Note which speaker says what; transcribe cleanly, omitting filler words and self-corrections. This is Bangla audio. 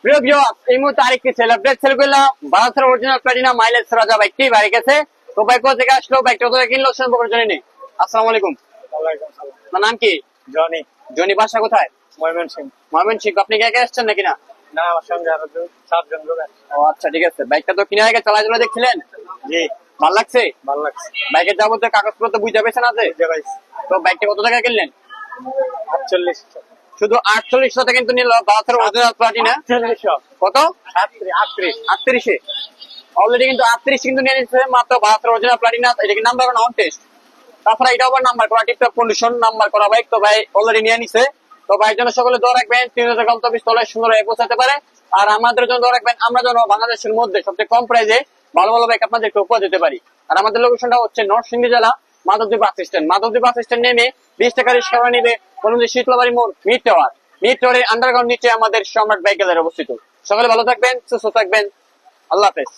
Speaker 1: প্রিয় ভিউয়ার্স, এই মুহূর্তে আরেকটি সেল আপডেট সেল করলাম। বাজাজের অরিজিনাল প্লাটিনা মাইলেজ রাজা বাইকটি বাইরে গেছে। তো বাইক কোথা থেকে আসলো, বাইকটা কোথা থেকে কিনলো সম্পর্কে জেনে নিই। আসসালামু আলাইকুম।
Speaker 2: ওয়ালাইকুম সালাম।
Speaker 1: আপনার নাম কি?
Speaker 2: জনি,
Speaker 1: জনি, বাসা কোথায়?
Speaker 2: ময়মনসিংহ।
Speaker 1: ময়মনসিংহ। আপনি কি একা আসছেন নাকি না?
Speaker 2: না, আমার সঙ্গে আরো 7 জন লোক আছে।
Speaker 1: ও আচ্ছা, ঠিক আছে। বাইকটা তো কিনা আগে চালায় চালা দেখছিলেন,
Speaker 2: জি,
Speaker 1: ভালো লাগছে?
Speaker 2: ভালো লাগছে।
Speaker 1: বাইকের যাবতীয় কাগজপত্র বুঝে পেয়েছেন আছে?
Speaker 2: বুঝতে পারছি।
Speaker 1: তো বাইকটা কত টাকা কিনলেন?
Speaker 2: 48।
Speaker 1: শুধু 4800 কিন্তু নিল বাজাজের অরিজিনাল প্লাটিনা।
Speaker 2: 48।
Speaker 1: কত?
Speaker 2: 38।
Speaker 1: 38-এ অলরেডি কিন্তু 38 কিন্তু নিয়ে নিচ্ছে মাত্র বাজাজের অরিজিনাল প্লাটিনা। এটা কি নাম্বার অন টেস্ট, তাছাড়া এটা আবার নাম্বার করা টিপটপ কন্ডিশন নাম্বার করা বাইক। তো ভাই অলরেডি নিয়ে নিছে। তো ভাইয়ের জন্য সকলে দোয়া রাখবেন 3000 গন্তব্য স্থলে সুন্দর পৌঁছাতে পারে। আর আমাদের জন্য দোয়া রাখবেন আমরা যেন বাংলাদেশের মধ্যে সবচেয়ে কম প্রাইসে ভালো ভালো বাইক আপনাদেরকে উপহার দিতে পারি। আর আমাদের লোকেশনটা হচ্ছে নরসিংদী জেলা Madhabdi bus stand. Madhabdi bus stand নেমে 20 টাকা রিক্সা ভাড়া নিবে কোনদিন শীতলাবাড়ি মোড় মিড টাওয়ার। মিড টাওয়ারের আন্ডারগ্রাউন্ড নিচে আমাদের সম্রাট বাইক গ্যালারি অবস্থিত। সকলে ভালো থাকবেন, সুস্থ থাকবেন। আল্লাহ হাফেজ।